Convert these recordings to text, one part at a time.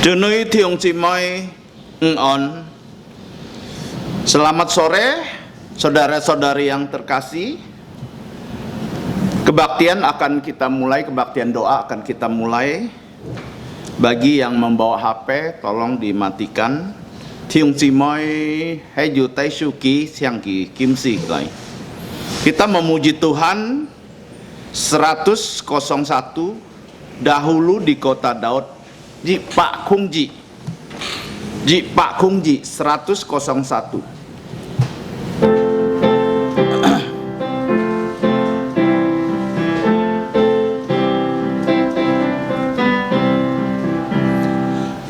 Denui Tiong Cimoy On. Selamat sore saudara-saudari yang terkasih. Kebaktian akan kita mulai, kebaktian doa akan kita mulai. Bagi yang membawa HP tolong dimatikan. Tiong Cimoy Heju Tai Suki Siangki Kimsi Lai. Kita memuji Tuhan 101 dahulu di kota Daud. Ji Pak Kungji 101.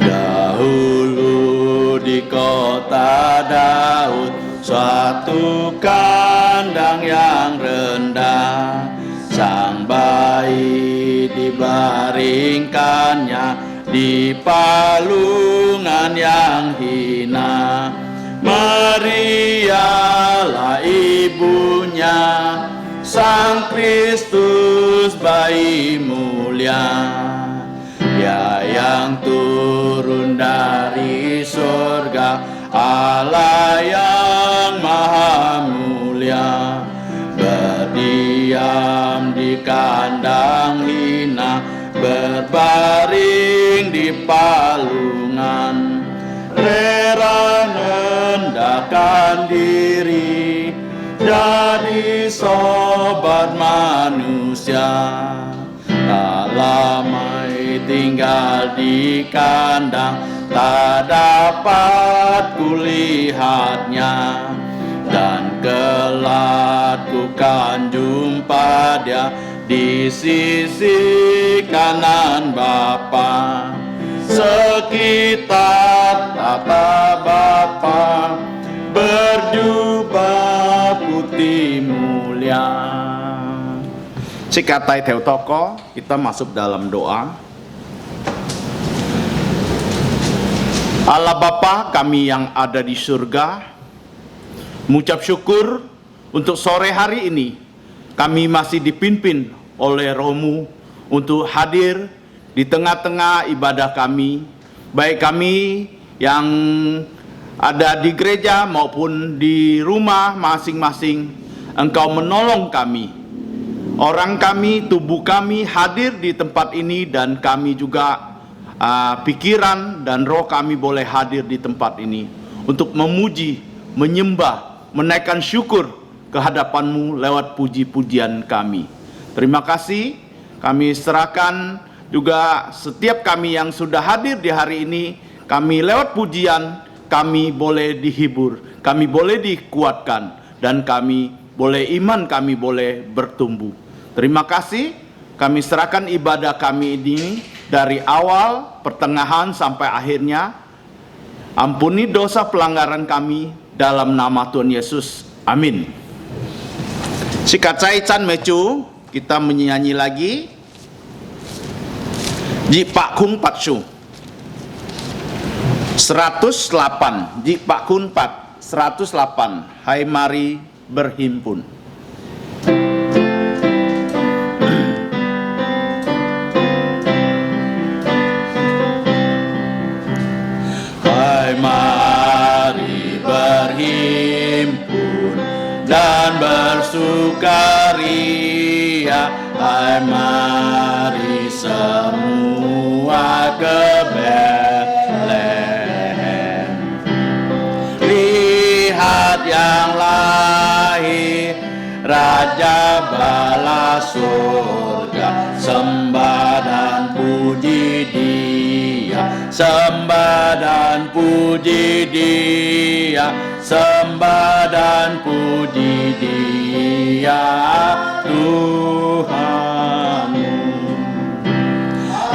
Dahulu di kota Daud suatu kandang yang rendah, sang bayi dibaringkannya di palungan yang hina. Marialah ibunya, Sang Kristus bayi mulia. Dia yang turun dari surga, Allah yang maha mulia. Berdiam di kandang hina, berbaring di palungan, rela merendahkan diri jadi sobat manusia. Tak lama tinggal di kandang, tak dapat kulihatnya, dan kelak ku kan jumpa dia di sisi kanan Bapa. Sekitar tata Bapa berjubah putih mulia. Sikatai theo toko, kita masuk dalam doa. Allah Bapa kami yang ada di surga, mengucap syukur untuk sore hari ini kami masih dipimpin oleh Roh-Mu untuk hadir di tengah-tengah ibadah kami, baik kami yang ada di gereja maupun di rumah masing-masing. Engkau menolong kami, orang kami, tubuh kami hadir di tempat ini, dan kami juga pikiran dan roh kami boleh hadir di tempat ini untuk memuji, menyembah, menaikkan syukur kehadapan-Mu lewat puji-pujian kami. Terima kasih, kami serahkan juga setiap kami yang sudah hadir di hari ini. Kami lewat pujian, kami boleh dihibur, kami boleh dikuatkan, dan kami boleh, iman kami boleh bertumbuh. Terima kasih, kami serahkan ibadah kami ini dari awal, pertengahan, sampai akhirnya. Ampuni dosa pelanggaran kami dalam nama Tuhan Yesus. Amin. Sikat Chan Mecu, kita menyanyi lagi. Ji Pak Kun Patsu 108. Ji Pak Kun Pat 108. Hai mari berhimpun. Hai mari berhimpun dan bersukaria. Hai mari semua ke Betlehem. Lihat yang lahir, Raja bala surga. Sembah dan puji Dia, sembah dan puji Dia, sembah dan puji Dia, Tuhanmu.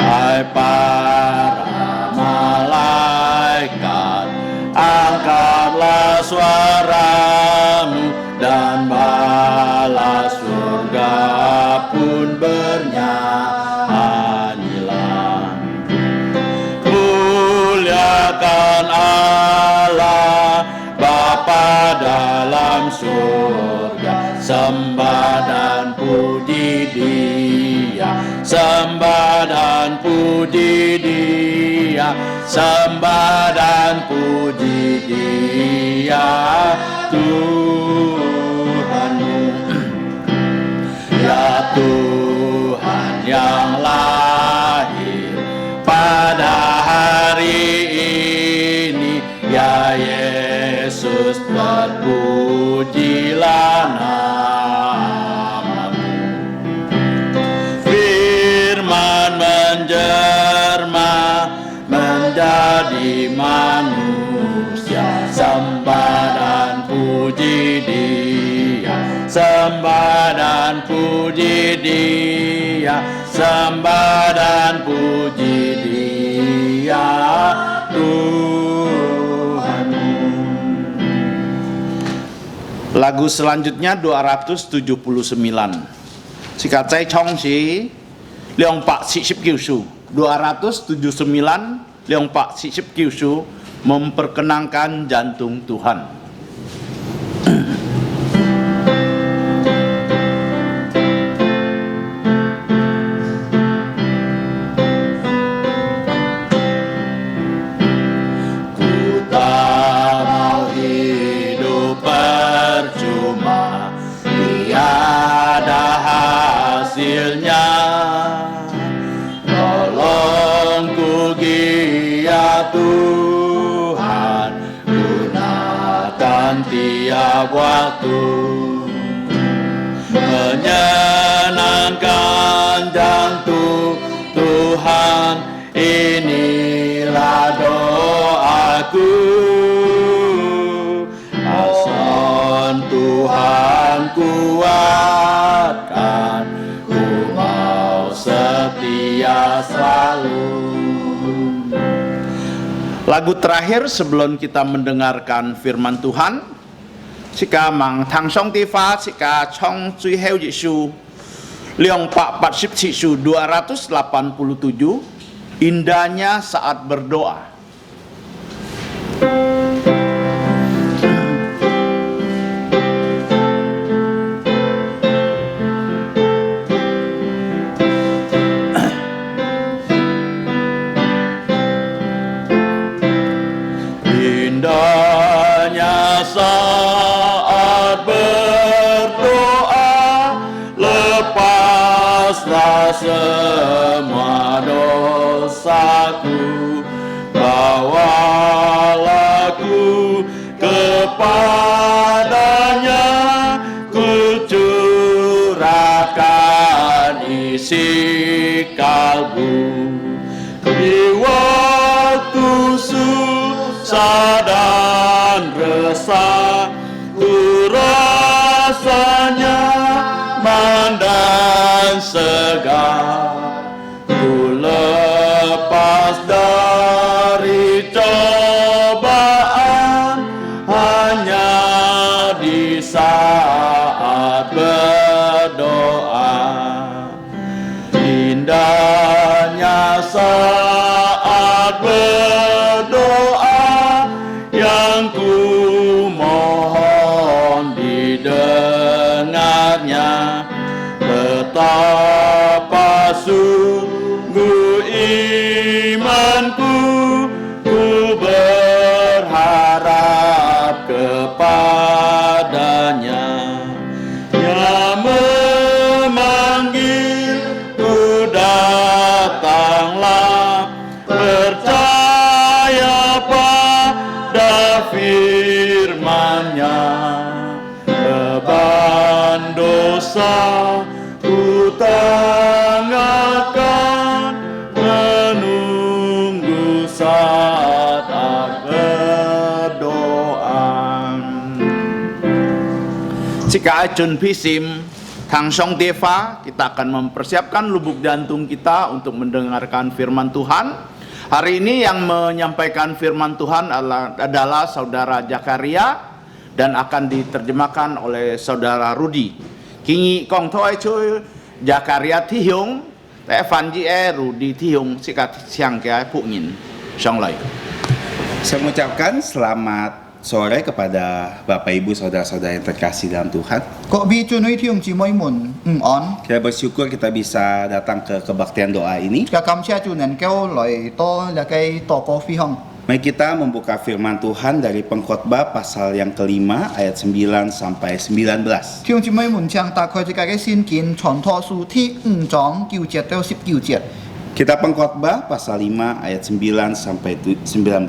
Hai para malaikat, angkatlah suaramu, dan bala surga pun bernyanyilah. Muliakan Allah Bapa dalam surga, sembah dan puji Dia, sembah dan puji Dia. Dia, sembah dan puji Dia, Tuhanmu. Ya Tuhan yang lahir pada hari ini, ya Yesus, terpujilah namamu. Firman menjelma menjadi manusia, sembah dan puji Dia, sembah dan puji Dia, sembah dan puji Dia, Tuhanmu. Lagu selanjutnya 279. Sikat saya Chong Si Leong Pak Sip Kyusu 279 Leong Pak Sip Kyusu memperkenankan jantung Tuhan. Tuhan, gunakan tiap waktu menyenangkan jantung Tuhan. Inilah doaku, asal Tuhan kuatkan, ku mau setia selalu. Lagu terakhir sebelum kita mendengarkan firman Tuhan, Sika Mang Tang Song Ti Fa Sika Chong Cui Heu Ji Su Leong Pak Pat Sip Ci Su 287, indahnya saat berdoa. Indahnya saat berdoa, lepaslah semua dosaku, bawalah ku kepadanya, ku curahkan isi kalbu. Di waktu susah dan resah, ku rasa nyaman dan segar, ku lepas dari cobaan hanya di saat berdoa. Indahnya saat berdoa, yang ku mohon didengarnya. Betapa sungguh imanku, ku berharap kepadanya. Yang memanggil ku datanglah, percaya pada firman-Nya. Beban dosa ku tanggalkan, menunggu saat berdoa. Jika Ajun Pisim Kang Song Deva, kita akan mempersiapkan lubuk jantung kita untuk mendengarkan firman Tuhan. Hari ini yang menyampaikan firman Tuhan adalah Saudara Jakaria dan akan diterjemahkan oleh Saudara Rudi. Kini Kong Toi Chu Jakaria Tihyung, Te Fanji Rudi Tihyung, Sikat Siang Kia Pungin, Song Lai. Saya mengucapkan selamat sore kepada Bapak Ibu Saudara-saudara yang terkasih dalam Tuhan. 各位尊貴弟兄姊妹們午安， Kita bersyukur kita bisa datang ke kebaktian doa ini. 嘅感謝主能夠來到呢個禱告分享。 Mari kita membuka firman Tuhan dari Pengkhotbah pasal yang kelima ayat 9 sampai 19. 弟兄姊妹們將打開這個嘅聖經傳道書第5章9節到19節。 Kita Pengkhotbah pasal 5 ayat 9 sampai 19.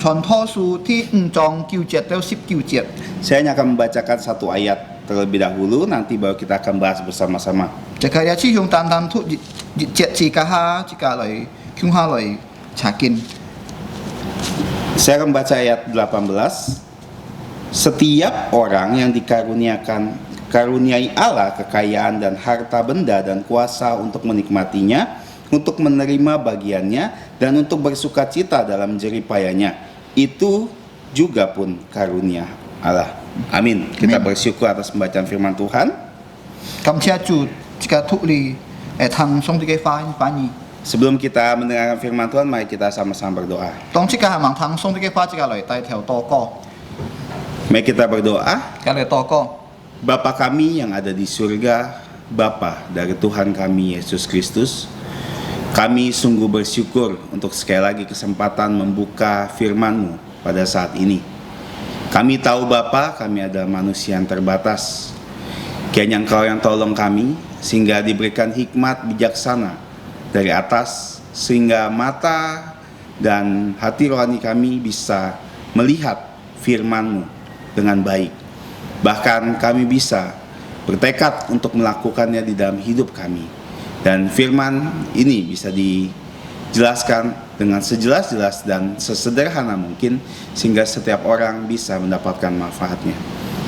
傳道書第5章9節到19節。 Saya hanya akan membacakan satu ayat terlebih dahulu, nanti baru kita akan bahas bersama-sama. 這個嘅師兄單單突節自家下自家來向下來查見。 Saya akan membaca ayat 18. Setiap orang yang karuniai Allah kekayaan dan harta benda dan kuasa untuk menikmatinya, untuk menerima bagiannya dan untuk bersuka cita dalam jeripayanya, itu juga pun karunia Allah. Amin. Kita bersyukur atas pembacaan firman Tuhan. 感謝主，這個突利聽送這個翻譯。 Sebelum kita mendengarkan firman Tuhan, mari kita sama-sama berdoa. 當這個係盲聽送這個翻這個來帶條禱告， Mari kita berdoa. 嘅來禱告。 Bapa kami yang ada di surga, Bapa dari Tuhan kami Yesus Kristus, kami sungguh bersyukur untuk sekali lagi kesempatan membuka firman-Mu pada saat ini. Kami tahu Bapa, kami adalah manusia yang terbatas. Kiranya Engkau yang tolong kami, sehingga diberikan hikmat bijaksana dari atas, sehingga mata dan hati rohani kami bisa melihat firman-Mu dengan baik. Bahkan kami bisa bertekad untuk melakukannya di dalam hidup kami. Dan firman ini bisa dijelaskan dengan sejelas-jelas dan sesederhana mungkin, sehingga setiap orang bisa mendapatkan manfaatnya.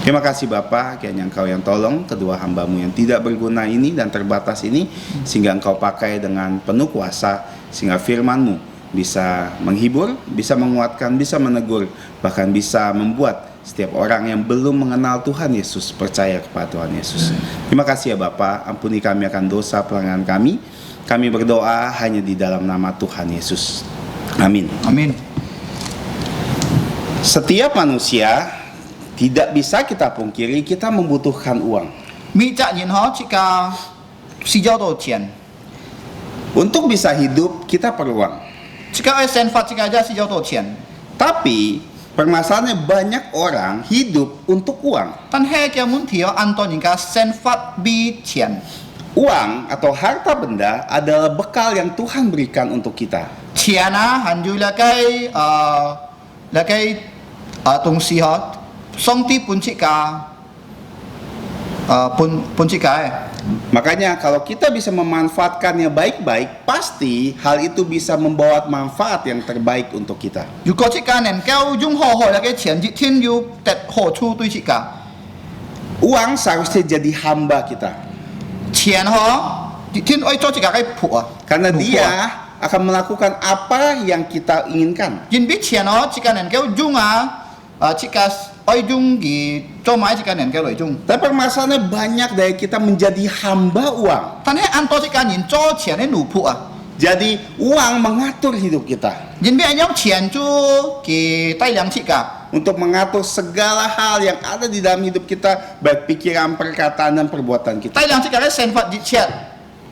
Terima kasih Bapa, kiranya Engkau yang tolong kedua hamba-Mu yang tidak berguna ini dan terbatas ini, sehingga Engkau pakai dengan penuh kuasa, sehingga firman-Mu bisa menghibur, bisa menguatkan, bisa menegur, bahkan bisa membuat setiap orang yang belum mengenal Tuhan Yesus percaya kepada Tuhan Yesus. Terima kasih ya Bapa, ampuni kami akan dosa pelanggaran kami. Kami berdoa hanya di dalam nama Tuhan Yesus. Amin. Amin. Setiap manusia, tidak bisa kita pungkiri, kita membutuhkan uang. 每隻人這個需要到錢， Untuk bisa hidup, kita perlu uang. 這個要生活這個也需要到錢。 Tapi permasalahannya banyak orang hidup untuk uang. 但係嘅問題很多人家生活比錢， Uang atau harta benda adalah bekal yang Tuhan berikan untuk kita. 錢啊，還有那個東西上帝本這個本這個 Makanya kalau kita bisa memanfaatkannya baik-baik, pasti hal itu bisa membawa manfaat yang terbaik untuk kita. 如果這個能夠用好好那個錢，一天有得好處對這個 Uang seharusnya jadi hamba kita. 錢一天愛做這個鋪啊， Karena dia akan melakukan apa yang kita inginkan. 因為錢這個能夠用這個愛用嘅做買這個能夠來用。 Tapi permasalahannya banyak dari kita menjadi hamba uang. 但係按多這個人做錢的奴僕啊， Jadi uang mengatur hidup kita. 因為用錢就給帶領這個。 Untuk mengatur segala hal yang ada di dalam hidup kita, baik pikiran, perkataan, dan perbuatan kita. 帶領這個嘅生活熱切，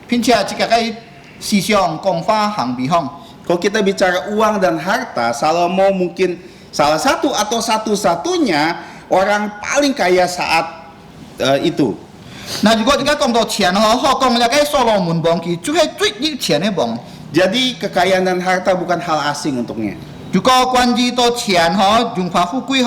並且這個嘅思想講法行為行。 Kalau kita bicara uang dan harta, Salomo mungkin salah satu atau satu-satunya orang paling kaya saat itu. 嗱，如果這個講到錢講那個所羅門王佢就係最有錢的王。 Jadi kekayaan dan harta bukan hal asing untuknya. 如果關於到錢榮華富貴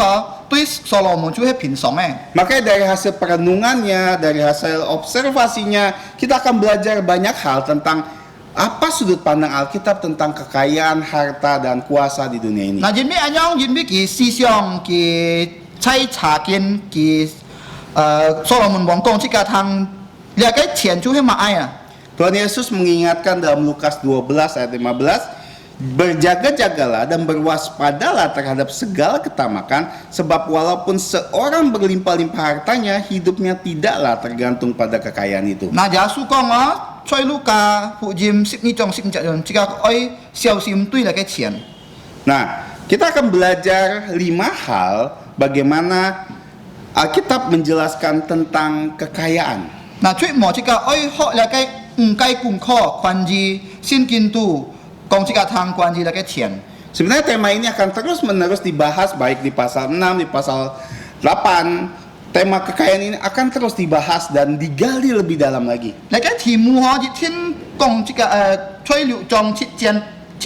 對所羅門就係平常嘅。 Makanya dari hasil perenungannya, dari hasil observasinya, kita akan belajar banyak hal tentang apa sudut pandang Alkitab tentang kekayaan, harta, dan kuasa di dunia ini. 嗱，因為佢思想佢猜查見佢所羅門王講這個通，那個錢就係乜嘢啊？ Tuhan Yesus mengingatkan dalam Lukas 12 ayat 15, berjaga-jagalah dan berwaspadalah terhadap segala ketamakan, sebab walaupun seorang berlimpah-limpah hartanya, hidupnya tidaklah tergantung pada kekayaan itu. 嗱，耶穌講在路加福音12章12節，這個愛小心對那個錢。 Nah, Kita akan belajar 5 hal bagaimana Alkitab menjelaskan tentang kekayaan. 嗱，最末即個愛學嚟嘅唔該功課，關於先見度講即個湯關於嚟嘅錢。 Sebenarnya tema ini akan terus-menerus dibahas baik di pasal 6, di pasal 8. Tema kekayaan ini akan terus dibahas dan digali lebih dalam lagi. 嚟嘅題目嗬，熱天講即個吹六章7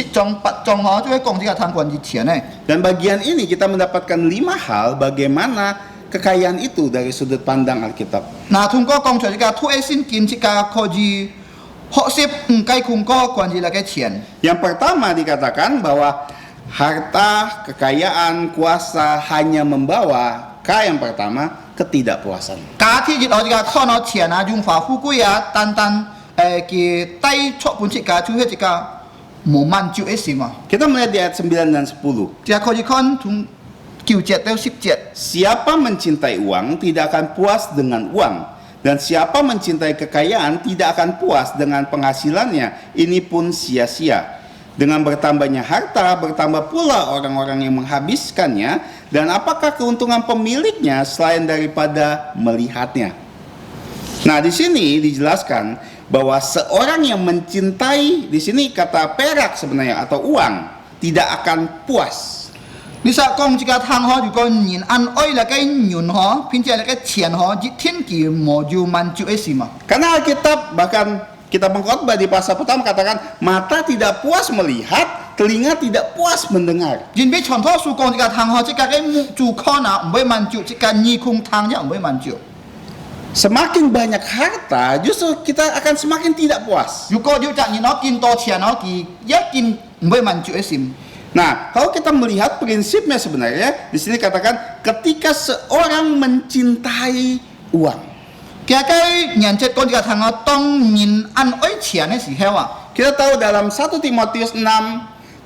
章8章嗬，就會講即個湯關於錢咧。 Dan bagian ini kita mendapatkan 5 hal bagaimana kekayaan itu dari sudut pandang Alkitab. 嗱，通過講出即個脫先見即個可以學習唔該功課關於嚟嘅錢。 Yang pertama dikatakan bahwa harta, kekayaan, kuasa hanya membawa yang pertama ketidakpuasan. 假設熱我即個看到錢啊，榮華富貴啊，單單嘅低出本即個就係即個冇滿足嘅心啊。 Kita melihat di ayat 9 dan 10. 即係可以看從9節到10節。 Siapa mencintai uang tidak akan puas dengan uang, dan siapa mencintai kekayaan tidak akan puas dengan penghasilannya. Ini pun sia-sia. Dengan bertambahnya harta, bertambah pula orang-orang yang menghabiskannya, dan apakah keuntungan pemiliknya selain daripada melihatnya? Nah, di sini dijelaskan bahwa seorang yang mencintai, di sini kata perak sebenarnya atau uang, tidak akan puas. 你實講即個湯嗬，如果人按愛嚟嘅人嗬，並且嚟嘅錢嗬，一天佢冇有滿足嘅心啊。 Karena Alkitab bahkan kitab pengkhotbah di pasal pertama katakan mata tidak puas melihat, telinga tidak puas mendengar. 人俾傳統書講即個湯嗬，即個嘅主看啊唔會滿足，即個二空湯也唔會滿足。 Semakin banyak harta, justru kita akan semakin tidak puas. 如果要隻人嗬見多錢嗬，佢一見唔會滿足嘅心。 Nah, kalau kita melihat prinsipnya sebenarnya di sini katakan ketika seorang mencintai uang. 其實嘅人即講即個湯嗬，當人按愛錢嘅時候啊， Kita tahu dalam 1 Timotius 6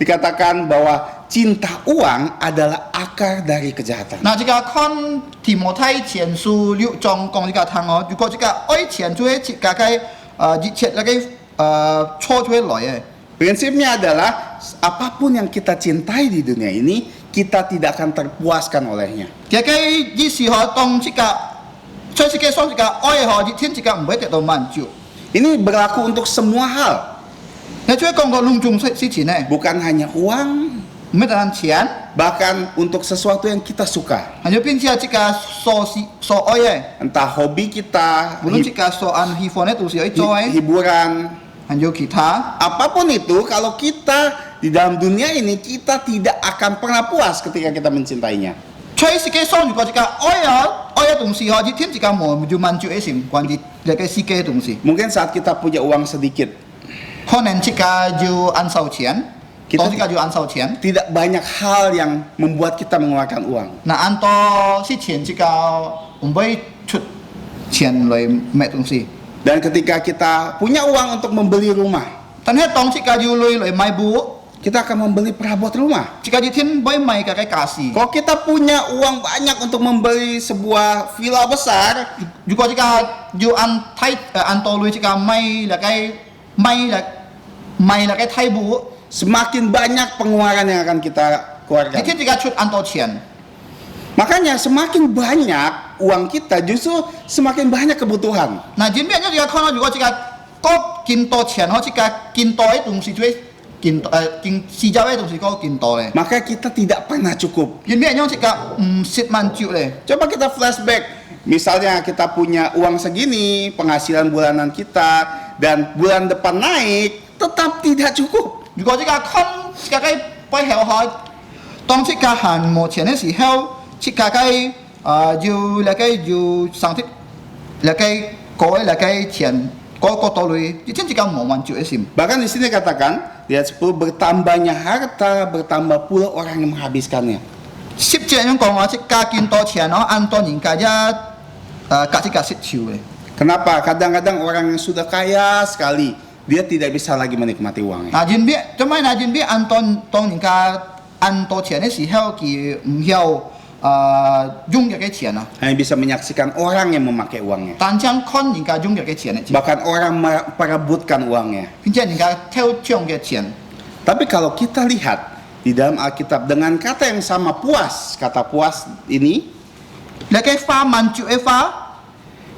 dikatakan bahwa cinta uang adalah akar dari kejahatan. 嗱，即個看提摩太前書6章講即個湯嗬，如果即個愛錢就係即個嘅熱切嚟嘅錯出來嘅。 Prinsipnya adalah apapun yang kita cintai di dunia ini, kita tidak akan terpuaskan olehnya. 其實嘅意思嗬，當即個在世界上即個愛嗬，熱天即個唔會得到滿足。 Ini berlaku untuk semua hal, 你最講個隆重事情咧， bukan hanya uang, 唔係單錢， bahkan untuk sesuatu yang kita suka. 還有並且即個所愛嘅， Entah hobi kita, 無論即個所按喜歡嘅都是可以做嘅， hiburan, 還有其他。 apapun itu, kalau kita di dalam dunia ini, kita tidak akan pernah puas ketika kita mencintainya. 在世界上如果即個愛嘅東西嗬，熱天即個冇就滿足嘅心，關於呢個世界嘅東西。 Mungkin saat kita punya uang sedikit, 可能即個就按收錢， Kita 當即個就按收錢。 tidak banyak hal yang membuat kita mengeluarkan uang. 那按多是錢即個唔會出錢來買東西。 Dan ketika kita punya uang untuk membeli rumah, 但係當即個要來買屋， kita akan membeli perabot rumah. 即個熱天會買個嘅家私。 Kalau kita punya uang banyak untuk membeli sebuah villa besar, 如果即個要按多類即個買嚟嘅睇屋， semakin banyak pengeluaran yang akan kita 熱 keluarkan. 天即個出按多錢。 Makanya semakin banyak uang kita, justru semakin banyak kebutuhan. 嗱，前面即個看到如果即個個見多錢，嗬，即個見多嘅東西就會見市場嘅東西個見多咧。 Maka kita tidak pernah cukup. 前面即個唔識滿足咧。 Coba kita flashback. Misalnya kita punya uang segini, penghasilan bulanan kita, dan bulan depan naik, tetap tidak cukup. 如果即個看即個嘅背後嗬，當即個閒冇錢嘅時候，即個嘅要嚟嘅要上啲嚟嘅改嚟嘅錢個道理，一天即個冇滿足嘅心。 Bahkan di sini katakan, di ayat 10, bertambahnya harta, bertambah pula orang yang menghabiskannya. 10節咁講話，即個見多錢嗬，按多人家一價即個識潮嘅。 Kenapa? Kadang-kadang orang yang sudah kaya sekali, dia tidak bisa lagi menikmati uangnya. 嗱，前邊做咩？嗱，前邊當人家按多錢嘅時候，佢唔曉用嘅錢啊， Hanya bisa menyaksikan orang yang memakai uangnya. 單將看人家用嘅錢嘅錢， Bahkan orang merebutkan uangnya. 並且人家偷搶嘅錢。 Tapi kalau kita lihat di dalam Alkitab dengan kata yang sama puas. Kata puas ini 了解花滿足嘅花，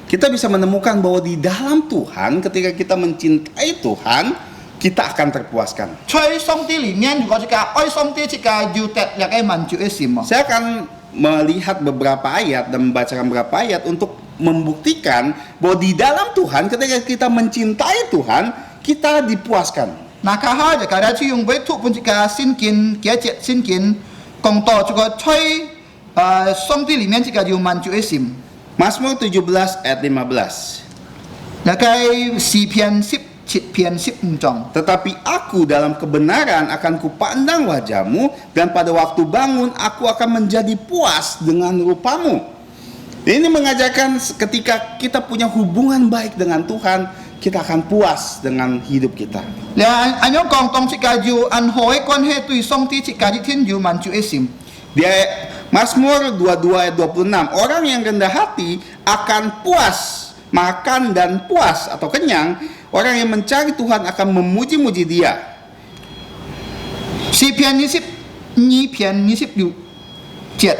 kita bisa menemukan bahwa di dalam Tuhan ketika kita mencintai Tuhan kita akan terpuaskan. 在上帝裡面，如果這個愛上帝，這個要得了解滿足嘅心啊。 Saya akan melihat beberapa ayat dan membacakan beberapa ayat untuk membuktikan bahwa di dalam Tuhan ketika kita mencintai Tuhan kita dipuaskan. 那家下就家下去用俾突本這個聖經，幾節聖經講到這個在上帝裡面這個要滿足嘅心。 Mazmur 17 ayat 15. 了解詩篇17篇15章。 Tetapi aku dalam kebenaran akan kupandang wajahmu dan pada waktu bangun aku akan menjadi puas dengan rupamu. Ini mengajarkan ketika kita punya hubungan baik dengan Tuhan kita akan puas dengan hidup kita. 了，按樣講當這個要按好嘅關係對上帝這個一天要滿足嘅心。 Di Mazmur 22 ayat 26, orang yang rendah hati akan puas makan dan puas atau kenyang. Orang yang mencari Tuhan akan memuji-muji Dia. 詩篇22篇26節，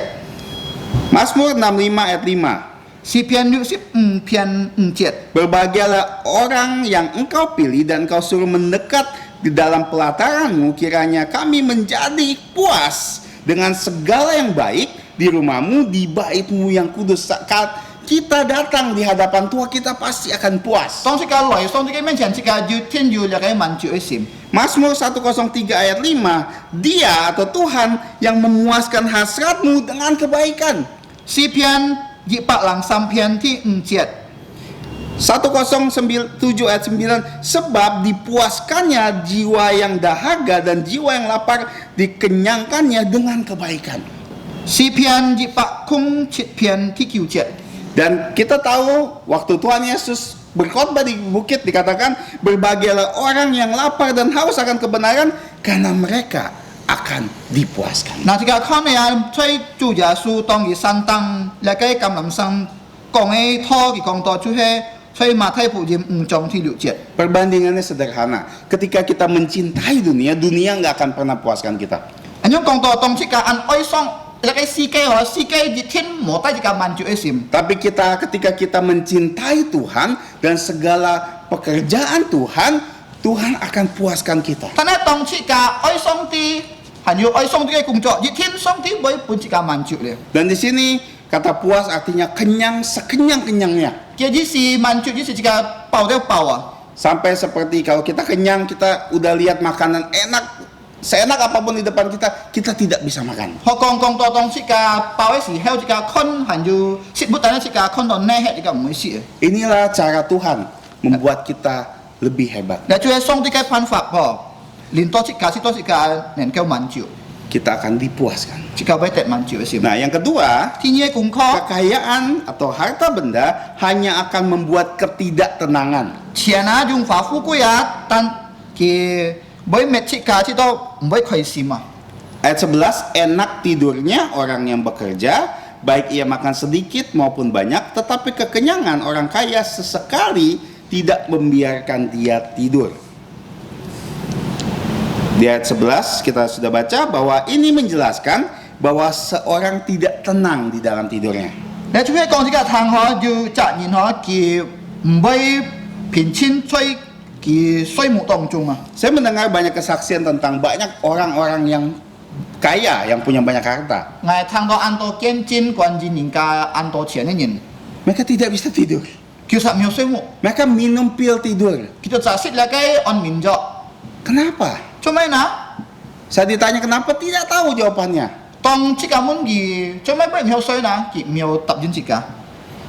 Mazmur 65 ayat 5. 詩篇65篇5節。 Berbahagialah orang yang engkau pilih dan engkau suruh mendekat di dalam pelataranmu, kiranya kami menjadi puas dengan segala yang baik di rumahmu, di baitmu yang kudus. Saat kita datang di hadapan Tuhan kita pasti akan puas. 當這個來上帝嘅面前，這個要天要了解滿足嘅心。 Mazmur 103 ayat 5, Dia atau Tuhan yang memuaskan hasratmu dengan kebaikan. 詩篇103篇ที่5節。 107 ayat 9, sebab dipuaskannya jiwa yang dahaga dan jiwa yang lapar dikenyangkannya dengan kebaikan. 詩篇107篇ที่9節。 Dan kita tahu waktu Tuhan Yesus berkhotbah di bukit dikatakan berbahagialah orang yang lapar dan haus akan kebenaran karena mereka akan dipuaskan. 嗱，這個看你啊，在主耶穌當佢山當，了解橄欖山講嘅拖佢講到就係在馬太福音5章ที่6節。 Perbandingannya sederhana. Ketika kita mencintai dunia, dunia nggak akan pernah puaskan kita. อันนี้講到當這個按愛上，了解世界和世界一天冇得這個滿足嘅心。 Tapi ketika kita mencintai Tuhan dan segala pekerjaan Tuhan, Tuhan akan puaskan kita. 但係當這個愛上帝，還要愛上帝嘅工作，一天上帝會俾這個滿足咧。 Dan di sini kata puas artinya kenyang sekenyang-kenyangnya. Jadi si mancut ni jika bau dia bau ah. Sampai seperti kalau kita kenyang, kita udah lihat makanan enak, seenak apapun di depan kita, kita tidak bisa makan. Họ còn to tong jika bau si heo jika kon han yu sit butan jika kon don ne het jika mui si. Inilah cara Tuhan membuat kita lebih hebat. Dah cuy song tikai pan fak po. Lin to jika si to jika nen kau mancut. Kita akan dipuaskan. Jika baik tet mancut si. Nah, yang kedua, Tinya kung ko kekayaan atau harta benda hanya akan membuat ketidaktenangan. Ciana jung fa fu ku ya tan ki boy met jika si to boy koi si ma. Ayat 11, enak tidurnya orang yang bekerja, baik ia makan sedikit maupun banyak, tetapi kekenyangan orang kaya sesekali tidak membiarkan dia tidur. Di ayat 11 kita sudah baca bahwa ini menjelaskan bahwa seorang tidak tenang di dalam tidurnya. Dah cuy kong jika tang ho ju cak nin ho ki boy pincin cuy ki soi mu tong chung ah. Saya mendengar banyak kesaksian tentang banyak orang-orang yang kaya yang punya banyak harta. Ngai tang to an to kian jin quan jin nin ka an to qian nin. Mereka tidak bisa tidur. Kiu sak miu soi mu. Mereka minum pil tidur. Kita sasit la kai on min jo. Kenapa? Cuma na Saya ditanya kenapa, tidak tahu jawabannya. tong jika mun gi cuma bai miu soi na ki miu tap jin jika.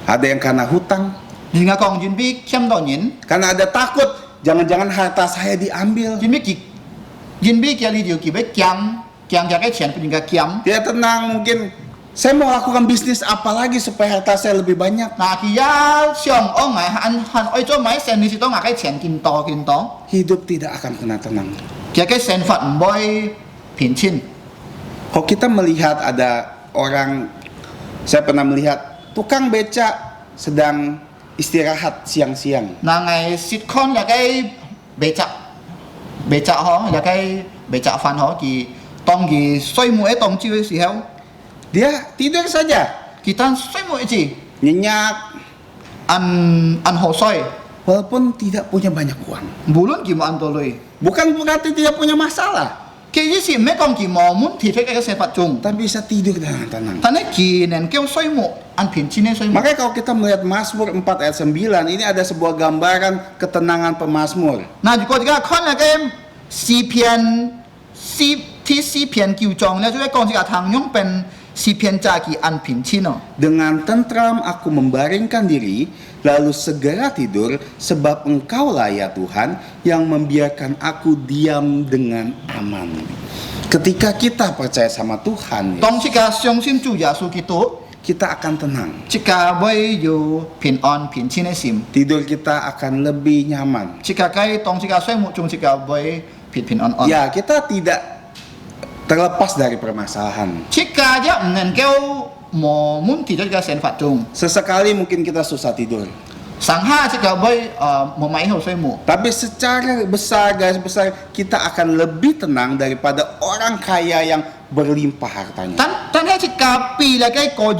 Ada yang karena hutang, Jin ga kong jin bi kiam do nin. karena ada takut jangan-jangan harta saya diambil. Jin bi ki ali diu ki bai kiam ja kai qian pun ga kiam. Dia tenang, mungkin saya mau lakukan bisnis apa lagi supaya harta saya lebih banyak. Na ki ya xiong ong ngai han oi zo mai sen ni si to ga kai qian kin to. Hidup tidak akan pernah tenang. Kia kai sen fat boy pincin. Kalau kita melihat ada orang, saya pernah melihat tukang beca sedang istirahat siang-siang. Na ngai sit kon ya kai becak ho ya kai becak fan ho ki to 當佢睡夢喺當朝嘅時候， dia tidur saja, 佢當睡夢一次， nyenyak, 按河睡， walaupun tidak punya banyak uang. 無論佢冇按到累， Bukan berarti tidak punya masalah, 佢意思唔係講佢冇滿提出嘅生活中， tapi bisa tidur dengan tenang. 但係佢能夠睡夢按平靜嘅睡夢。 Makanya kalau kita melihat Mazmur 4 ayat 9, ini ada sebuah gambaran ketenangan pemazmur. 嗱，如果大家看那個詩篇9章咧，就係講這個唐用本詩篇家佢按平靜哦。 Dengan tentram aku membaringkan diri, lalu segera tidur, sebab Engkaulah ya Tuhan yang membiarkan aku diam dengan aman. Ketika kita percaya sama Tuhan, 當這個相信主耶穌基督， kita akan tenang. 這個會有平安平靜嘅心。 Tidur kita akan lebih nyaman. 這個喺當這個睡夢中，這個會平安安。 Ya, kita tidak terlepas dari permasalahan. 這個也唔能夠冇滿提出嘅想法中， Sesekali mungkin kita susah tidur. 上下這個會冇買好睡夢。 Tapi secara besar, garis besar, kita akan lebih tenang daripada orang kaya yang berlimpah hartanya. 但係這個比那個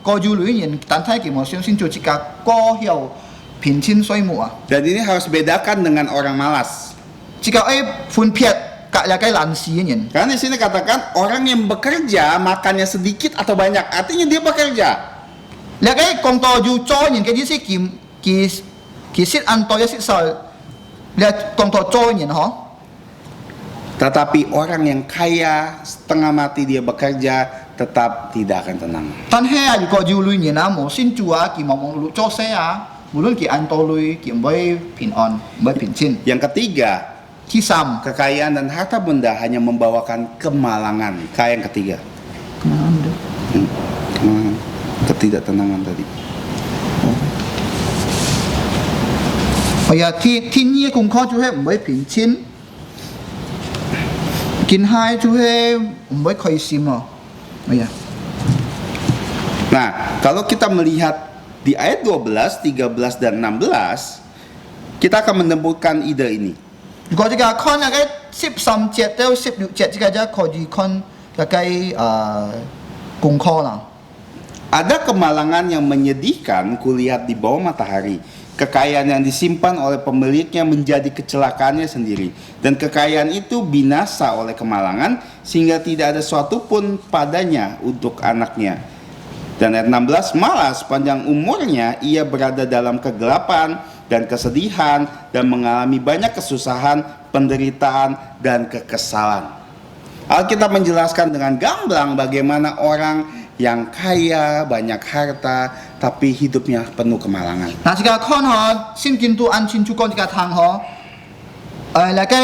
個住裏面，但係佢冇相信做這個高效平靜睡夢啊。 Dan ini harus bedakan dengan orang malas. 這個分別隔那個懶事嘅人。 Karena di sini katakan orang yang bekerja makannya sedikit atau banyak, artinya dia bekerja. 那個講到要做人嘅意思，佢識按多一識少，你講到做人嗬。 Tetapi orang yang kaya setengah mati dia bekerja tetap tidak akan tenang. 但係如果要女人啊，冇先做啊，佢冇做事啊，無論佢按多類，佢唔會平安，唔會平靜。 Yang ketiga, 第三， kekayaan dan harta benda hanya membawakan kemalangan. Yang ketiga, ketidaktenangan tadi. 係啊，天意嘅功課就係唔會平靜，見嗨就係唔會開心啊。係啊， Nah, kalau kita melihat di ayat 12, 13, dan 16, kita akan menemukan ide ini. 如果這個看那個13節到16節，這個就可以看那個功課啦。 Ada kemalangan yang menyedihkan kulihat di bawah matahari. Kekayaan yang disimpan oleh pemiliknya menjadi kecelakaannya sendiri. Dan kekayaan itu binasa oleh kemalangan sehingga tidak ada suatu pun padanya untuk anaknya. Dan ayat 16, malah sepanjang umurnya ia berada dalam kegelapan dan kesedihan dan mengalami banyak kesusahan, penderitaan, dan kekesalan. Alkitab menjelaskan dengan gamblang bagaimana orang yang kaya, banyak harta, tapi hidupnya penuh kemalangan. 嗱，這個看嗬，先見到按清楚講這個堂嗬，那個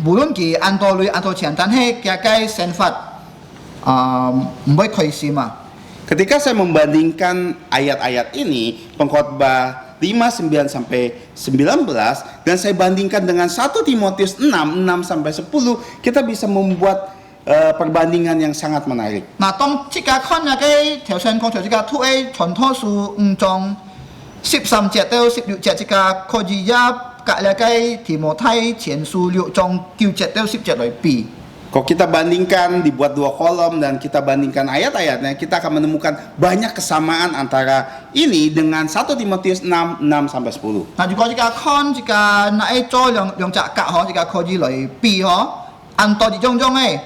無論佢按多類按多錢，但係佢個生活唔會開心啊。 Ketika saya membandingkan ayat-ayat ini, pengkhotbah 5, 9 sampai 19, dan saya bandingkan dengan 1 Timotius 6, 6 sampai 10, kita bisa membuat perbandingan yang sangat menarik. 嗱，當這個看那個頭先講出這個圖喺傳道書5章13節到16節，這個可以一隔那個提摩太前書6章9節到10節來比。 Kalau kita bandingkan, dibuat 2 kolom dan kita bandingkan ayat-ayatnya, kita akan menemukan banyak kesamaan antara ini dengan 1 Timotius 6, 6 sampai 10. 嗱，如果這個看這個那一組兩隻格嗬，這個可以來比嗬，按多啲種誒，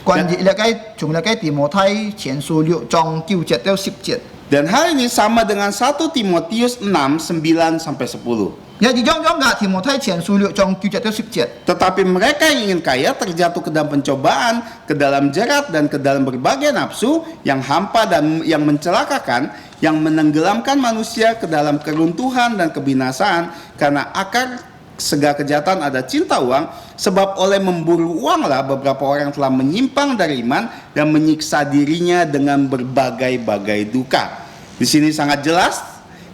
關於那個從那個提摩太前書6章9節到10節。 Dan hal ini sama dengan 1 Timotius 6, 9 sampai 10. Ya di jong nggak Timotai Tian Suluk Jong Q jatuh subjet. Tetapi mereka yang ingin kaya terjatuh ke dalam pencobaan, ke dalam jerat, dan ke dalam berbagai nafsu yang hampa dan yang mencelakakan, yang menenggelamkan manusia ke dalam keruntuhan dan kebinasaan, karena akar segala kejahatan ada cinta uang, sebab oleh memburu uanglah beberapa orang telah menyimpang dari iman dan menyiksa dirinya dengan berbagai-bagai duka. Di sini sangat jelas,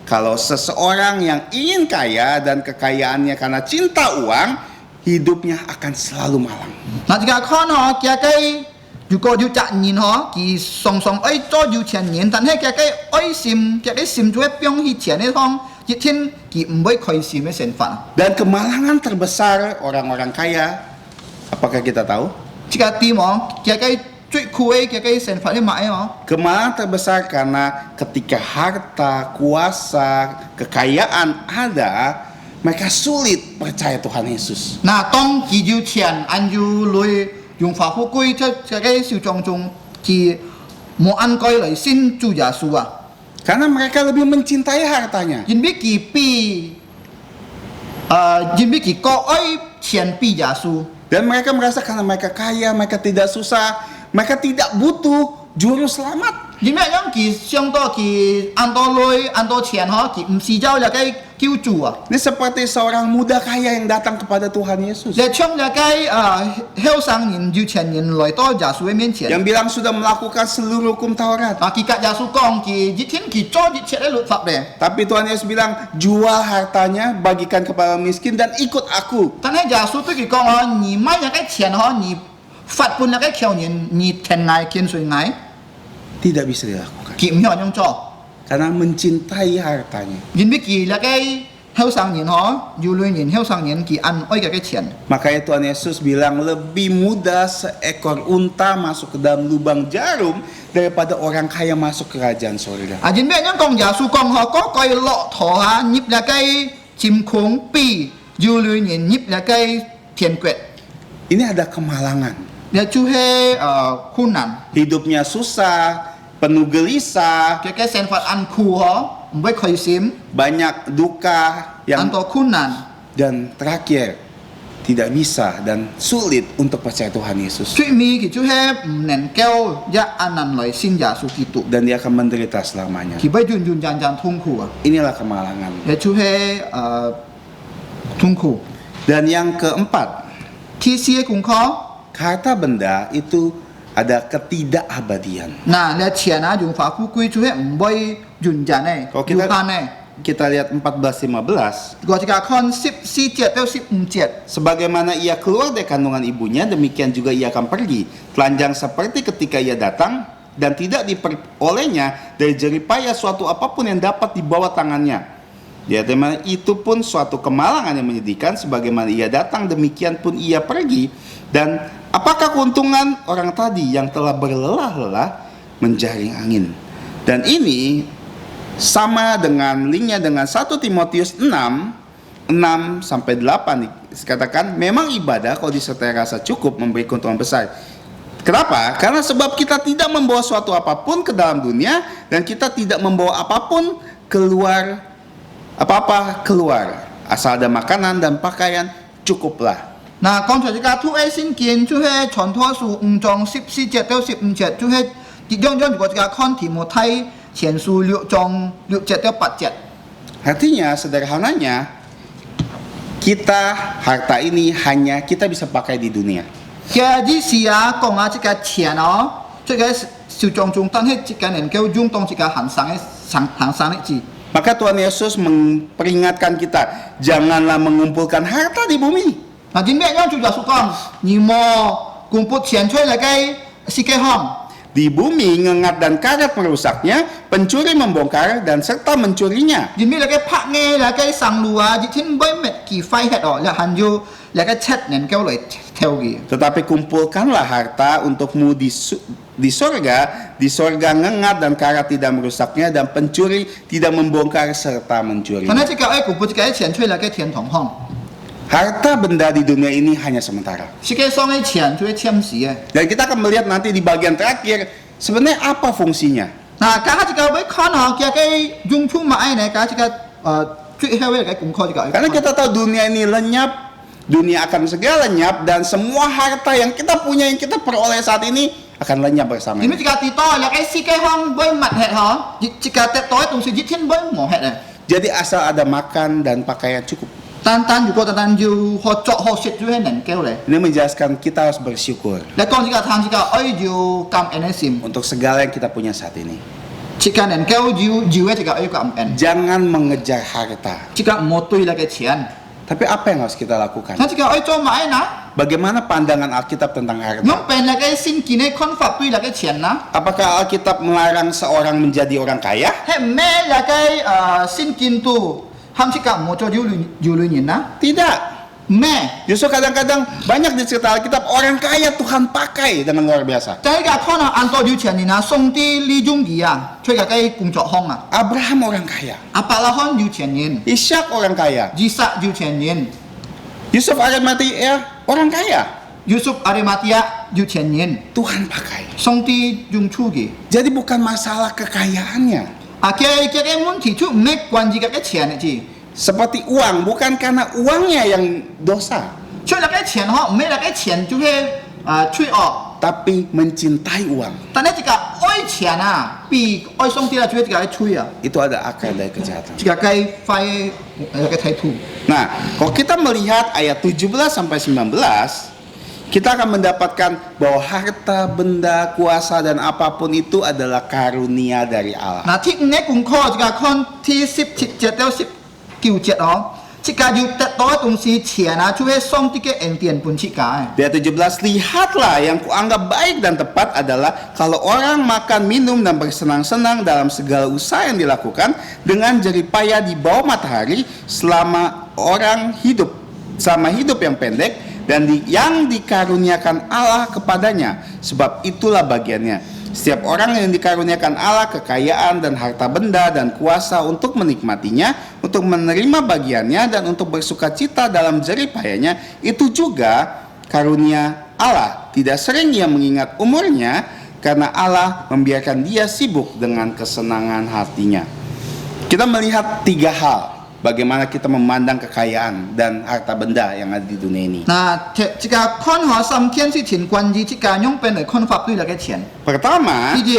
kalau seseorang yang ingin kaya dan kekayaannya karena cinta uang, hidupnya akan selalu malang. Nah jika kau nak kia kai juga ju cak nyin ho, ki song song ai cho ju chen nyin, tapi kia kai ai sim juga piong hi chen ni thong, jitin ki mbai koi sim ni sen fan. Dan kemalangan terbesar orang-orang kaya, apakah kita tahu? jika timong jagai cuy kue jagai senfat ni mak Kemalahan terbesar karena ketika harta, kuasa, kekayaan ada, mereka sulit percaya Tuhan Yesus. na tong ki ju tian an ju lui yung fa hu kui jagai siu zhong zhong ki mo an koi lai sin ju ya su Karena mereka lebih mencintai hartanya. yin bi ki pi yin bi ki ko oi tian pi ya su Dan mereka merasa karena mereka kaya, mereka tidak susah, mereka tidak butuh juru selamat. yin bi yang ki xiang do ki an do lui an do tian ho ki si jiao le kai kiu ju Ini seperti seorang muda kaya yang datang kepada Tuhan Yesus. 在冲了该后生人就前人来到耶稣的面前。 Yang bilang sudah melakukan seluruh hukum Taurat. Kita耶稣讲，佢一天佢做一切的律法咧。 Tapi Tuhan Yesus bilang, jual hartanya, bagikan kepada miskin dan ikut aku. 但係耶穌對佢講你買那個錢你發本那個條人，你填愛見誰愛？ Tidak bisa dilakukan. 佢唔想咁做， Karena mencintai hartanya. 因為佢那個後生人有類人後生人佢按愛嗰個錢。 Makanya Tuhan Yesus bilang lebih mudah seekor unta masuk ke dalam lubang jarum daripada orang kaya masuk ke kerajaan surga. 因為咁講耶穌講嗰個駱駝入那個佔空比有類人入那個天國， Ini ada kemalangan. 那就係困難。 Hidupnya susah, penuh gelisah, 佢嘅生活按苦唔會開心， banyak duka 按 yang 到困難。 dan terakhir tidak bisa dan sulit untuk percaya Tuhan Yesus 最尾佢就係唔能夠一按人來信耶穌基督， dan dia akan menderita selamanya. 佢會遠遠陣陣痛苦啊！ Inilah kemalangan. 也就係痛苦。 Dan yang keempat, 第四個功課， harta benda itu ada ketidakabadian. 嗱你錢用法富貴就係唔會遠陣咧， Kalau 要 kita 慳咧。 kita lihat 14:15, 我哋看14節到15節， sebagaimana ia keluar dari kandungan ibunya, demikian juga ia akan pergi. Telanjang seperti ketika ia datang, dan tidak diperolehnya dari jeripaya suatu apapun yang dapat dibawa tangannya. Ya, dimana itu pun suatu kemalangan yang menyedihkan, sebagaimana ia datang, demikian pun ia pergi. Dan apakah keuntungan orang tadi yang telah berlelah-lelah menjaring angin? Dan ini sama dengan linknya dengan 1 Timotius 6:6-8 dikatakan memang ibadah kalau disertai rasa cukup memberi keuntungan besar. Kenapa? Karena sebab kita tidak membawa suatu apapun ke dalam dunia dan kita tidak membawa apapun keluar, apa-apa keluar. Asal ada makanan dan pakaian cukuplah. 嗱剛才呢個突 A 先見就係傳托書5章14節到15節，就係樣如果呢個看提摩太前書6章6節到8節。 Artinya sederhananya kita harta ini hanya kita bisa pakai di dunia. 嘅意思啊，講啊，這個錢這個小眾眾，但係這個能夠用當這個行善的字。 Maka Tuhan Yesus memperingatkan kita, janganlah mengumpulkan harta di bumi. 嗱，點解樣就耶穌講，你莫公布錢出嚟嘅世界行。 Di bumi ngengat dan karat merusaknya, pencuri membongkar dan serta mencurinya. 因為那個拍嘅那個上路啊，一天唔會滅幾塊hết哦，然後就那個七能夠嚟挑嘅。 Tetapi kumpulkanlah harta untukmu di sorga. Di sorga ngengat dan karat tidak merusaknya, dan pencuri tidak membongkar serta mencuri. 但係這個誒公布這個錢出嚟嘅天堂行， Harta benda di dunia ini hanya sementara. 世界上嘅錢就係暫時嘅。 Dan kita akan melihat nanti di bagian terakhir sebenarnya apa fungsinya. 嗱，家下這個會看下嘅用處買呢，家這個最後嘅功課這個。 Karena kita tahu dunia ini lenyap, dunia akan segera lenyap, dan semua harta yang kita punya, yang kita peroleh saat ini akan lenyap bersama. 因為這個地多，那個世界行會滅hết嗬，這個得多東西一天會冇hết嘅。 Jadi asal ada makan dan pakaian cukup. 但如果要學作學識就係能夠咧。 Ini menjelaskan kita harus bersyukur 你講這個談這個愛要感恩的心， untuk segala yang kita punya saat ini. 這個能夠要嘅這個愛感恩， Jangan mengejar harta. 這個唔好對那個錢。 Tapi apa yang harus kita lakukan? 那這個愛做買呢？ Bagaimana pandangan Alkitab tentang harta? 用本那個聖經的看法對那個錢呢？ Apakah Alkitab melarang seorang menjadi orang kaya? 係咩那個聖經度，喊這個唔好做有類人呢？ Tidak. 咩？ Justru kadang-kadang banyak di cerita Alkitab orang kaya Tuhan pakai dengan luar biasa. 就係個可能按到有錢人啊，上帝利用佢啊，出個嘅工作項啊。 Abraham orang kaya, 阿伯拉罕有錢人， Ishak orang kaya, 以撒有錢人， Yusuf Arimatea orang kaya. 約瑟阿里馬提亞有錢人， Tuhan pakai. 上帝用出嘅。 Jadi bukan masalah kekayaannya. 啊，嘅問題就唔係關於個嘅錢嘅字， Seperti uang, bukan karena uangnya yang dosa, 出嚟嘅錢嗬，唔係嚟嘅錢就係出惡。 tapi mencintai uang. 但係呢個愛錢啊，比愛上帝啊，就係呢個吹啊， Itu ada akar dari kejahatan. 呢個嘅快嘅態度。 Nah, kalau kita melihat ayat 17 sampai 19, kita akan mendapatkan bahwa harta, benda, kuasa dan apapun itu adalah karunia dari Allah. 嗱，ที่呢功課呢個看ที่17到19節哦，呢個要得到嘅東西錢啊，就係上帝嘅恩典本質嘅。 Di ayat 17, lihatlah yang kuanggap baik dan tepat adalah kalau orang makan, minum, dan bersenang-senang dalam segala usaha yang dilakukan dengan jerih payah di bawah matahari selama hidup yang pendek dan yang dikaruniakan Allah kepadanya, sebab itulah bagiannya. Setiap orang yang dikaruniakan Allah kekayaan dan harta benda dan kuasa untuk menikmatinya, untuk menerima bagiannya dan untuk bersuka cita dalam jerih payahnya, itu juga karunia Allah. Tidak sering ia mengingat umurnya karena Allah membiarkan dia sibuk dengan kesenangan hatinya. Kita melihat 3 hal bagaimana kita memandang kekayaan dan harta benda yang ada di dunia ini. 嗱，這個看下三件事情關於這個用邊嚟看法對嚟嘅錢。 Pertama, 第一，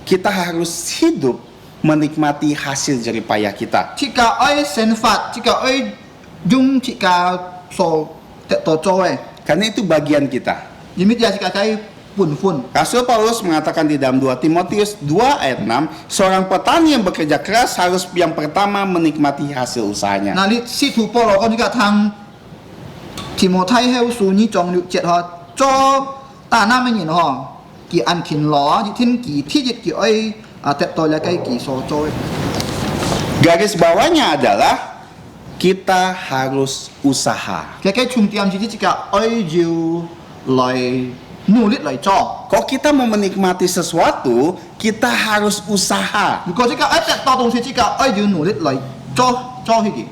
kita harus hidup menikmati hasil jerih payah kita. 這個愛生法，這個愛用這個所得到做嘅， Karena itu bagian kita. 因為這個嘅本分。 Rasul Paulus mengatakan di dalam 2 Timotius 2 ayat 6, seorang petani yang bekerja keras harus yang pertama menikmati hasil usahanya. 嗱，你使徒保羅講呢個聽提摩太後書呢章6節嗬，做大那麼人嗬，佢按勤勞，一天佢天日佢愛得到了嘅佢所做嘅。 Garis bawahnya adalah kita harus usaha. 嘅重點就係這個愛要來努力來做。 Kalau kita mau menikmati sesuatu, kita harus usaha. 如果這個愛得到東西，這個愛要努力來做去嘅。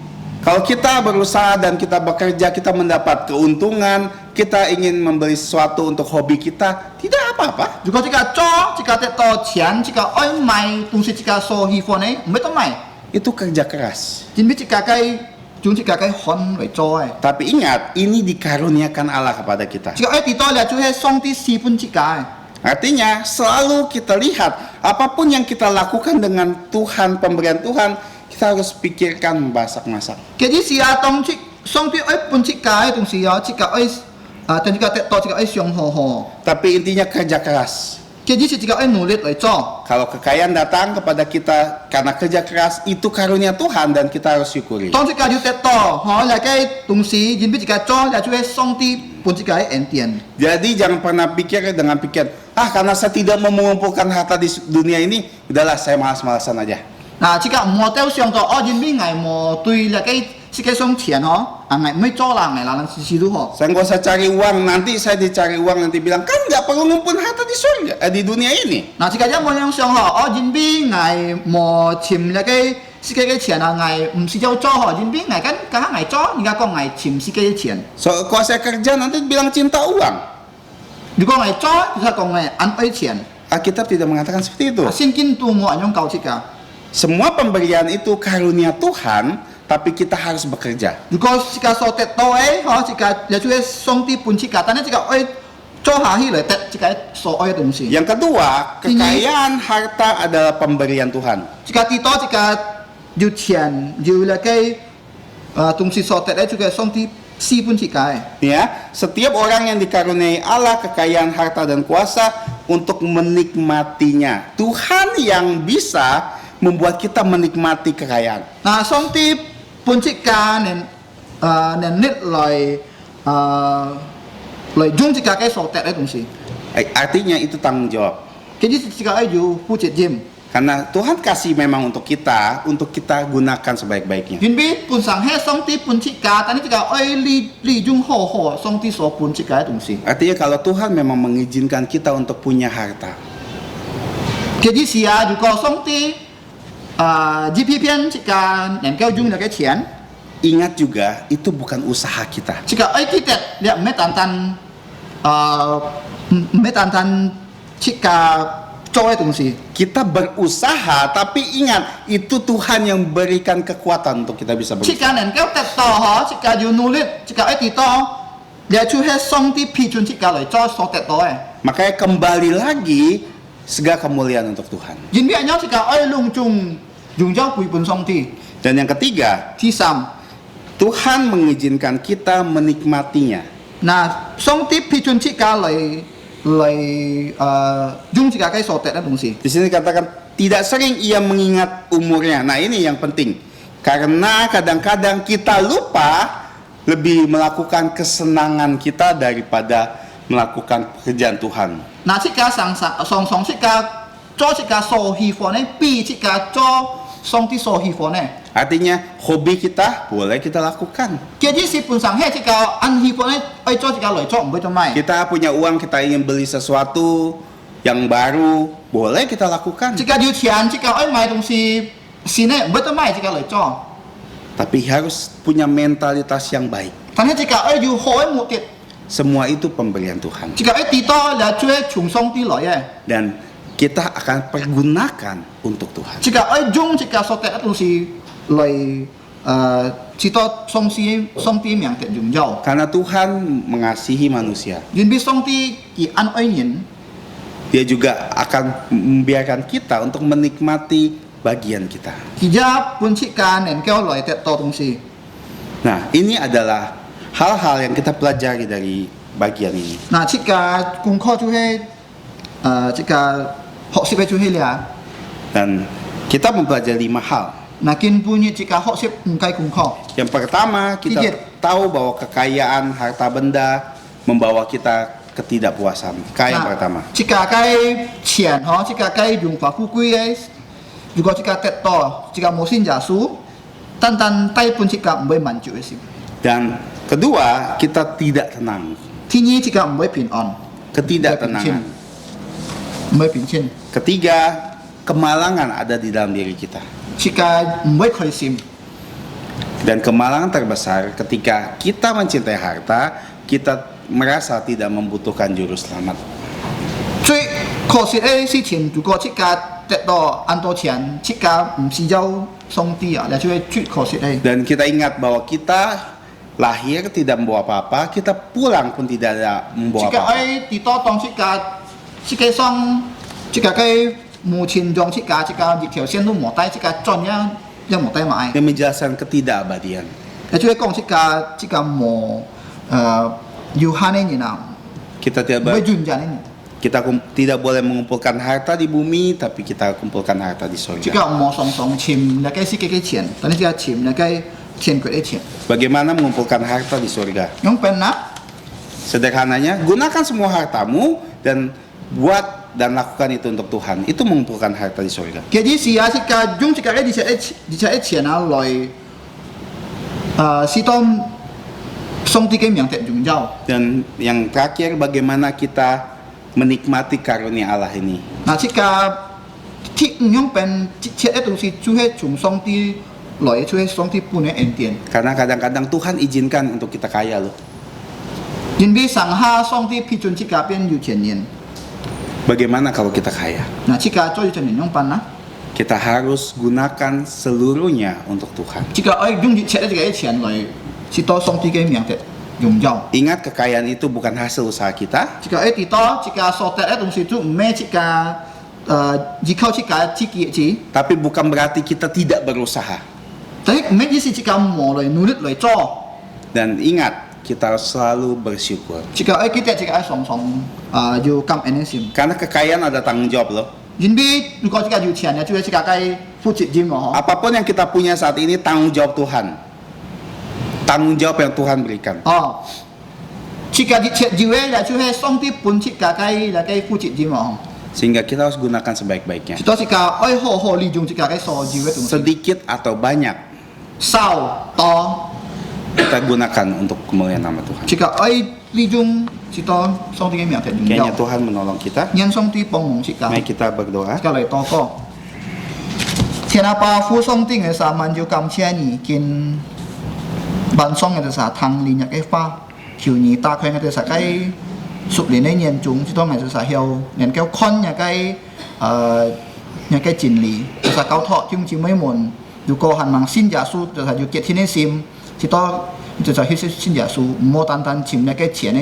Kalau kita berusaha dan kita bekerja, kita mendapat keuntungan, kita ingin membeli sesuatu untuk hobi kita, tidak apa-apa. 如果這個做，這個得到錢，這個愛買東西，這個所喜歡嘅，唔係得買。 Itu kerja keras. 因為這個嘅用這個嘅汗來做嘅。 Tapi ingat, ini dikaruniakan Allah kepada kita. 這個愛得到了，就係上帝賜本這個嘅。 Artinya, selalu kita lihat, apapun yang kita lakukan dengan Tuhan, pemberian Tuhan, kita harus pikirkan masak-masak. 嘅意思啊，當這上帝愛本這個嘅東西啊，這個愛但這個得到這個愛上好好。 Tapi intinya kerja keras. 嘅意思這個愛努力來做。 Kalau kekayaan datang kepada kita karena kerja keras, itu karunia Tuhan dan kita harus syukuri. 當這個要得到，嗬，嚟嘅東西，因為這個做，嚟就係上帝本這個嘅恩典。 Jadi jangan pernah pikir dengan pikiran, karena saya tidak mau mengumpulkan harta di dunia ini, udahlah saya malas-malasan aja. 嗱，這個唔好掉上到，因為我冇對嚟嘅這個上錢，嗬，我唔會做啦，我人事都好。 Saya nggak usah cari uang, nanti saya dicari uang, nanti bilang, kan nggak perlu ngumpulin harta di surga, di dunia ini. 嗱，這個一模樣上嗬，因為我冇錢嚟嘅這個嘅錢啊，我唔是要做嗬，因為我跟我做，而家講我錢這個嘅錢。 So, kalau saya kerja nanti bilang cinta uang. 如果我做，佢講我按愛錢， Alkitab tidak mengatakan seperti itu. 先見到我用搞這個。 Semua pemberian itu karunia Tuhan, tapi kita harus bekerja. 如果這個所得到嘅，嗬，這個嚟就係上帝本這個，但係這個愛做下去嚟得這個所愛嘅東西。 Yang kedua, kekayaan harta adalah pemberian Tuhan. 這個地多這個要錢要嚟嘅東西所得咧，這個上帝施本這個嘅。 Ya, setiap orang yang dikaruniai Allah kekayaan harta dan kuasa untuk menikmatinya. Tuhan yang bisa membuat kita menikmati kekayaan. 嗱，上帝本這個能力來用這個嘅所得嘅東西， Artinya itu tanggung jawab. 其實這個要負責任。Karena Tuhan kasih memang untuk kita gunakan sebaik-baiknya. 因为本上係上帝本設計，但係這個愛利用好上帝所本設計嘅東西。 Artinya kalau Tuhan memang mengizinkan kita untuk punya harta, 其實是啊，如果上帝一片這個能夠用那個錢， ingat juga itu bukan usaha kita. 這個愛記得你唔係單單這個做嘅東西。 Kita berusaha, tapi ingat itu Tuhan yang berikan kekuatan untuk kita bisa 這 berusaha. 個能夠得到這個要努力，這個愛得到，你就係上帝批准這個來做所得到嘅。 Makanya kembali lagi segala kemuliaan untuk Tuhan. 因為有這個愛隆重榮耀歸本上帝。 Dan yang ketiga, 第三， Tuhan mengizinkan kita menikmatinya. 那上帝批准這個來用這個嘅所得嘅東西。 Di sini dikatakan tidak sering ia mengingat umurnya. Nah, ini yang penting. Karena kadang-kadang kita lupa lebih melakukan kesenangan kita daripada melakukan pekerjaan Tuhan. 那這個常這個做這個所喜歡嘅，比這個做上帝所喜歡嘅。 Artinya hobi kita boleh kita lakukan. 其實基本上係這個按喜歡嘅，愛做這個來做，唔會做咩。 Kita punya uang, kita ingin beli sesuatu yang baru, boleh kita lakukan. 這個要錢，這個愛買東西，是呢，唔會做咩這個來做。 Tapi harus punya mentalitas yang baik. 但係這個愛要好嘅目的， Semua itu pemberian Tuhan. 這個愛得到嚟做係從上帝來嘅。 Dan kita akan pergunakan untuk Tuhan. 這個愛用這個所得嘅東西來知道上帝名的榮耀。 Karena Tuhan mengasihi manusia, 因為上帝佢愛愛人， Dia juga akan membiarkan kita untuk menikmati bagian kita. 佢也本設計能夠來得到東西。 Nah, ini adalah hal-hal yang kita pelajari dari bagian ini. 嗱，這個功課就係這個學習嘅就係啦。 Dan kita mempelajari 5 hal. 嗱，根本嘅這個學習唔計功課。 Yang pertama, kita Tiga. tahu bahwa kekayaan harta benda membawa kita ketidakpuasan. Yang pertama. 這個嘅錢嗬，這個嘅榮華富貴嘅，如果這個得到，這個冇信耶穌，單單帶本這個唔會滿足嘅事。 Dan kedua, kita tidak tenang. 第二，這個唔會平安， Ketidaktenangan. 唔會平靜， Ketiga, kemalangan ada di dalam diri kita. 這個唔會開心。 Dan kemalangan terbesar ketika kita mencintai harta, kita merasa tidak membutuhkan juru selamat. 最可惜嘅事情，如果這個得到很多錢，這個唔是有上帝啊，那就係最可惜嘅。 Dan kita ingat bahwa kita lahir tidak membawa apa-apa, kita pulang pun tidak ada 這 membawa 個 apa-apa. 喺地多當這個上，這個嘅目前用這個一條線都冇帶，這個轉一冇帶買。 Yang menjelaskan ketidakabadian. 也就係講這個冇有限嘅人啊， Kita 唔 tidak 會 ber- 轉人嘅。 kita tidak boleh mengumpulkan harta di bumi, tapi kita kumpulkan harta di 這 surga. 個冇上潛嚟嘅世界嘅錢，但係這個潛嚟嘅天國嘅錢。 Bagaimana mengumpulkan harta di surga? 用pernah Sederhananya, gunakan semua hartamu dan buat dan lakukan itu untuk Tuhan. Itu mengumpulkan harta di surga. 其實是啊，這個用這個嘅而且錢啊來使到上帝嘅名的榮耀。 Dan yang terakhir, bagaimana kita menikmati karunia Allah ini. 嗱，這個鐵用本切嘅東西就係從上帝來，就係上帝本嘅恩典。 Karena kadang-kadang Tuhan izinkan untuk kita kaya loh. 因為上下上帝批准這個變有錢人， Bagaimana kalau kita kaya? 嗱，這個做有錢人用笨啦， Kita harus gunakan seluruhnya untuk Tuhan. 這個愛用一切嘅這個錢來使到上帝嘅名的榮耀。 Ingat, kekayaan itu bukan hasil usaha kita, 這個愛地多，這個所得嘅東西就唔係這個依靠這個自己嘅， tapi bukan berarti kita tidak berusaha. 但係唔係意思這個冇來努力來做， Dan ingat, kita harus selalu bersyukur. 這個愛記得這個愛常常要感恩嘅心。 Karena kekayaan ada tanggung jawab loh. 因為如果這個有錢嘅，就係這個該負責任咯，嗬。 Apapun yang kita punya saat ini tanggung jawab Tuhan. Tanggung jawab yang Tuhan berikan. 哦，這個一切有嘅就係上帝本這個該負責任咯。Sehingga kita harus gunakan sebaik-baiknya. 是多是家爱好好利用这家嘅所要嘅东西， Sedikit atau banyak 少多， kita gunakan untuk kemuliaan nama Tuhan. 这个爱利用是多上帝嘅名字荣 Kiranya 耀， Tuhan menolong kita. 因上帝帮忙这家， Mari kita berdoa. 这个嚟祷告。天阿爸父上帝嘅撒曼就感謝你，見萬上嘅撒騰連日嘅花，求你打開嘅撒嘅屬靈嘅眼中，知道嘅撒曉能夠看嘅嘅真理，撒交託將姊妹們，如果係盲信耶穌，就係要結天嘅心，知道就係信耶穌，唔好單單佔嘅錢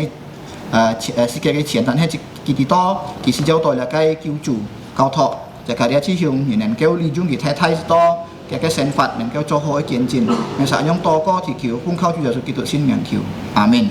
嘅世界嘅錢，但係幾多其實就代嚟嘅救主交託。就係啲師兄，能夠利用佢太太多嘅想法，能夠做好嘅見證，其實用多個祈求，奉靠主耶穌基督聖名求，阿門。